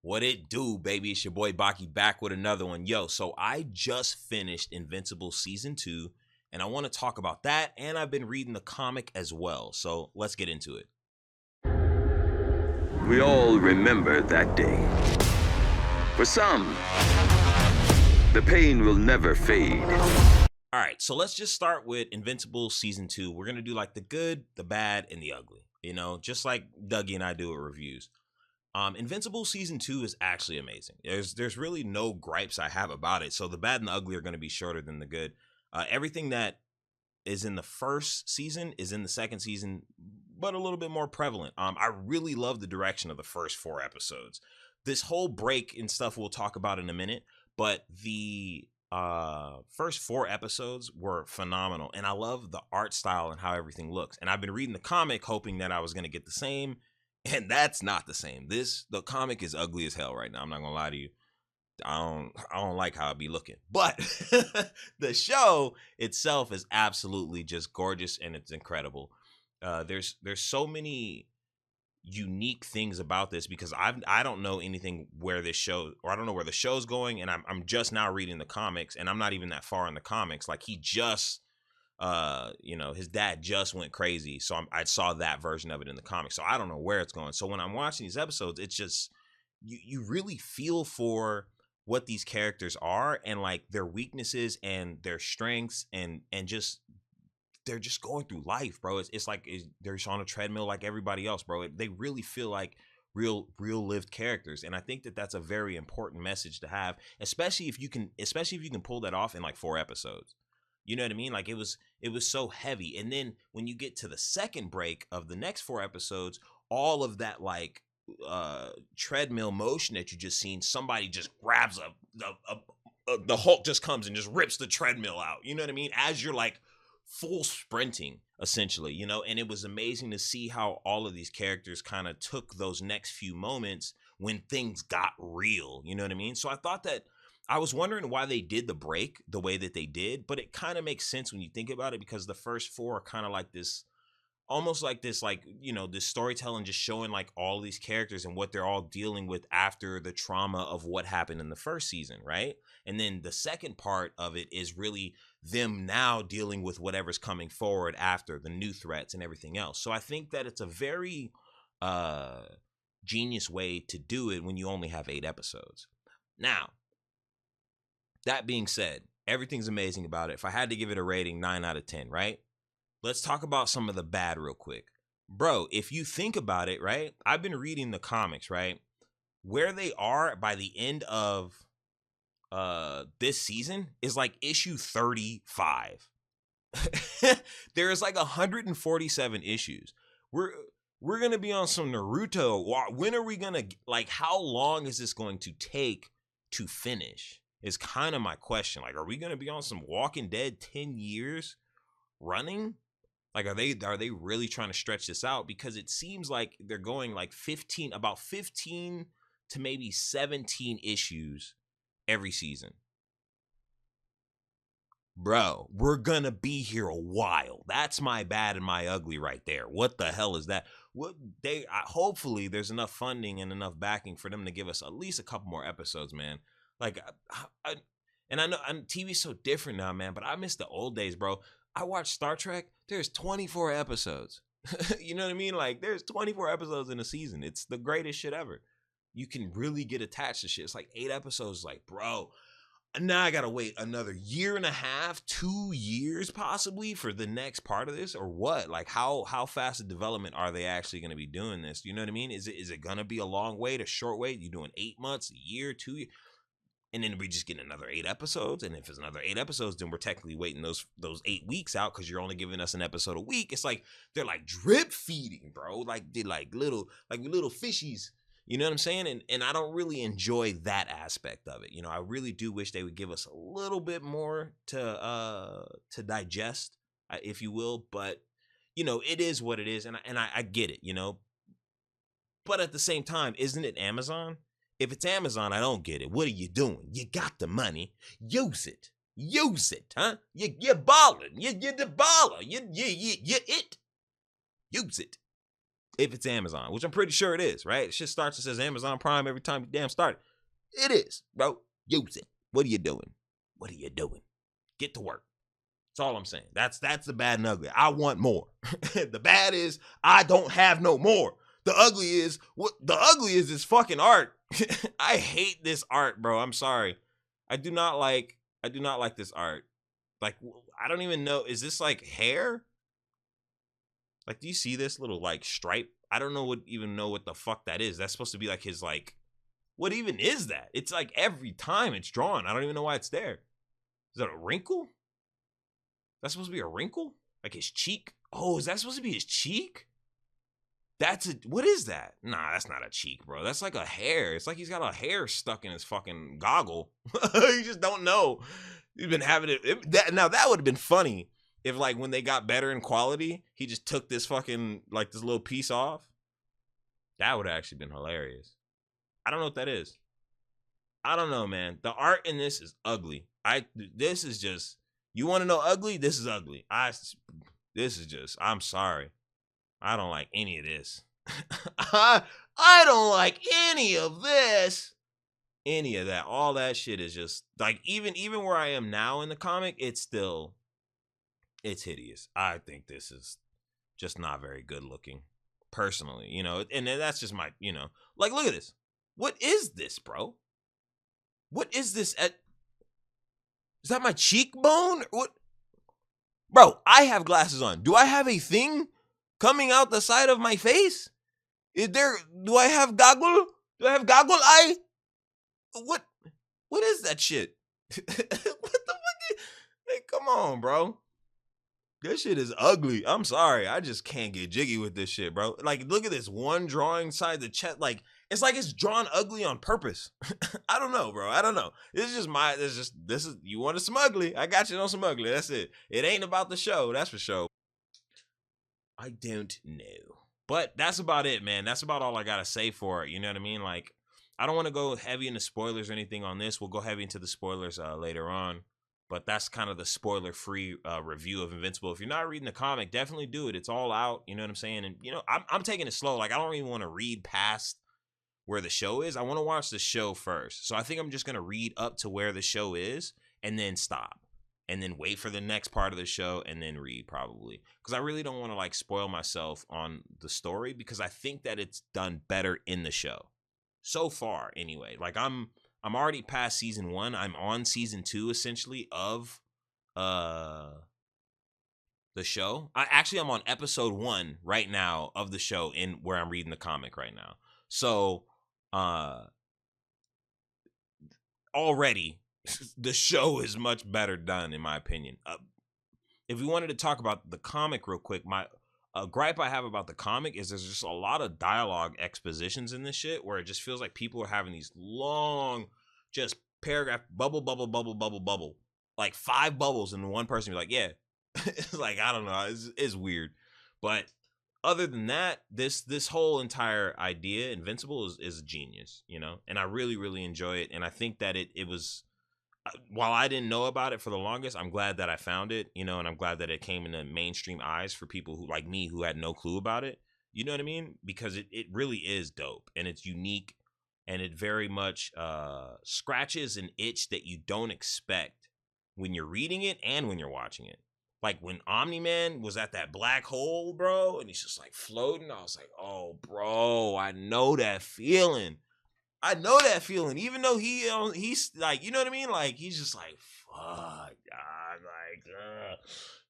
What it do, baby? It's your boy Baki back with another one. Yo, so I just finished Invincible Season 2, and I want to talk about that, and I've been reading the comic as well. So let's get into it. We all remember that day. For some, the pain will never fade. All right, so let's just start with Invincible Season 2. We're going to do like the good, the bad, and the ugly, just like Dougie and I do with reviews. Invincible Season 2 is actually amazing. There's really no gripes I have about it. So the bad and the ugly are going to be shorter than the good. Everything that is in the first season is in the second season, but a little bit more prevalent. I really love the direction of the first 4 episodes. This whole break and stuff we'll talk about in a minute, but the first 4 episodes were phenomenal, and I love the art style and how everything looks. And I've been reading the comic hoping that I was going to get the same, and that's not the same. The comic is ugly as hell right now. I'm not gonna lie to you. I don't like how it be looking, but the show itself is absolutely just gorgeous, and it's incredible. There's so many unique things about this because I don't know anything where this show, or I don't know where the show's going, and I'm just now reading the comics, and I'm not even that far in the comics. Like, he just his dad just went crazy, so I saw that version of it in the comics, so I don't know where it's going. So when I'm watching these episodes, it's just you really feel for what these characters are, and like their weaknesses and their strengths, and just they're just going through life, bro. It's like they're on a treadmill like everybody else, bro. They really feel like real lived characters, and I think that that's a very important message to have, especially if you can pull that off in like 4 episodes. You know what I mean? Like, it was so heavy, and then when you get to the second break of the next 4 episodes, all of that like treadmill motion that you just seen, somebody just grabs the Hulk just comes and just rips the treadmill out. You know what I mean? As you're like full sprinting, essentially, and it was amazing to see how all of these characters kind of took those next few moments when things got real. You know what I mean? So I thought that I was wondering why they did the break the way that they did, but it kind of makes sense when you think about it, because the first 4 are kind of like this, almost like this, like, this storytelling, just showing like all these characters and what they're all dealing with after the trauma of what happened in the first season, right? And then the second part of it is really them now dealing with whatever's coming forward after, the new threats and everything else. So I think that it's a very genius way to do it when you only have 8 episodes. Now, that being said, everything's amazing about it. If I had to give it a rating, 9 out of 10, right? Let's talk about some of the bad real quick. Bro, if you think about it, right? I've been reading the comics, right? Where they are by the end of this season is like issue 35. There is like 147 issues. We're going to be on some Naruto. When are we going to, like, how long is this going to take to finish? Is kind of my question. Like, are we going to be on some Walking Dead 10 years running? Like, are they really trying to stretch this out? Because it seems like they're going like 15 to maybe 17 issues every season. Bro, we're gonna be here a while. That's my bad and my ugly right there. What the hell is that? Hopefully there's enough funding and enough backing for them to give us at least a couple more episodes, man. Like, I know TV's so different now, man, but I miss the old days, bro. I watch Star Trek. There's 24 episodes. You know what I mean? Like, there's 24 episodes in a season. It's the greatest shit ever. You can really get attached to shit. It's like 8 episodes. Like, bro, now I gotta wait another year and a half, 2 years possibly for the next part of this, or what? Like, how fast of development are they actually going to be doing this? You know what I mean? Is it going to be a long wait, a short wait? You doing 8 months, a year, 2 years? And then we just get another 8 episodes. And if it's another 8 episodes, then we're technically waiting those 8 weeks out, because you're only giving us an episode a week. It's like they're like drip feeding, bro. Like they're like little fishies. You know what I'm saying? And I don't really enjoy that aspect of it. I really do wish they would give us a little bit more to digest, if you will. But it is what it is, and I get it. But at the same time, isn't it Amazon? If it's Amazon, I don't get it. What are you doing? You got the money. Use it. Use it, huh? You're balling. You're the baller. You it. Use it. if it's Amazon, which I'm pretty sure it is, right? It shit starts and says Amazon Prime every time you damn start it. It is, bro. Use it. What are you doing? What are you doing? Get to work. That's all I'm saying. That's the bad and ugly. I want more. The bad is I don't have no more. The ugly is this fucking art. I hate this art, bro. I'm sorry. I do not like this art. Like, I don't even know. Is this like hair? Like, do you see this little like stripe? I don't know what the fuck that is. That's supposed to be like his like, what even is that? It's like every time it's drawn. I don't even know why it's there. Is that a wrinkle? That's supposed to be a wrinkle? Like his cheek? Oh, is that supposed to be his cheek? What is that? Nah, that's not a cheek, bro. That's like a hair. It's like he's got a hair stuck in his fucking goggle. You just don't know. He's been having it. Now, that would have been funny if, like, when they got better in quality, he just took this fucking, like, this little piece off. That would have actually been hilarious. I don't know what that is. I don't know, man. The art in this is ugly. This is just, you want to know ugly? This is ugly. I'm sorry. I don't like any of this. I don't like any of this. Any of that. All that shit is just like, even where I am now in the comic, it's hideous. I think this is just not very good looking, personally, and that's just my, like, look at this. What is this, bro? What is this? Is that my cheekbone? What? Bro, I have glasses on. Do I have a thing coming out the side of my face? Do I have goggle? Do I have goggle eye? What is that shit? What the fuck? Hey, come on, bro. This shit is ugly. I'm sorry. I just can't get jiggy with this shit, bro. Like, look at this one drawing side the chest. Like it's drawn ugly on purpose. I don't know, bro. I don't know. This is you want some ugly. I got you on some ugly. That's it. It ain't about the show. That's for sure. I don't know. But that's about it, man. That's about all I gotta say for it. You know what I mean? Like, I don't want to go heavy into spoilers or anything on this. We'll go heavy into the spoilers later on. But that's kind of the spoiler-free review of Invincible. If you're not reading the comic, definitely do it. It's all out. You know what I'm saying? And, I'm taking it slow. Like, I don't even want to read past where the show is. I want to watch the show first. So I think I'm just going to read up to where the show is and then stop. And then wait for the next part of the show and then read, probably. Because I really don't want to, like, spoil myself on the story, because I think that it's done better in the show. So far, anyway. Like, I'm already past season 1. I'm on season 2, essentially, of the show. I'm on episode 1 right now of the show, in where I'm reading the comic right now. So, already, the show is much better done, in my opinion. If we wanted to talk about the comic real quick, my gripe I have about the comic is there's just a lot of dialogue expositions in this shit, where it just feels like people are having these long, just paragraph, bubble, like 5 bubbles, and one person be like, yeah. It's like, I don't know, it's weird. But other than that, this whole entire idea, Invincible, is genius, and I really, really enjoy it. And I think that it was, while I didn't know about it for the longest, I'm glad that I found it, and I'm glad that it came into mainstream eyes for people who, like me, who had no clue about it. You know what I mean? Because it really is dope, and it's unique, and it very much scratches an itch that you don't expect when you're reading it and when you're watching it. Like, when Omni-Man was at that black hole, bro, and he's just like floating, I was like, oh, bro, I know that feeling. Even though he's like, you know what I mean? Like, he's just like, fuck, God,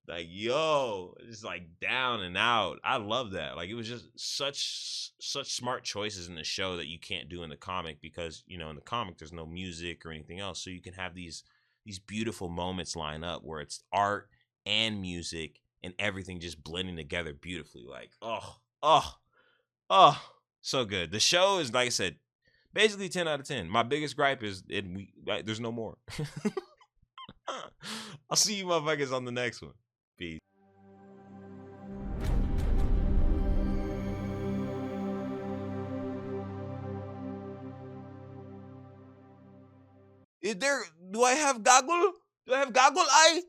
like, yo, it's like down and out. I love that. Like, it was just such smart choices in the show that you can't do in the comic, because, in the comic, there's no music or anything else. So you can have these beautiful moments line up where it's art and music and everything just blending together beautifully. Like, oh, so good. The show is, like I said, basically 10 out of 10. My biggest gripe is there's no more. I'll see you motherfuckers on the next one. Peace. Do I have goggle? Do I have goggle eye?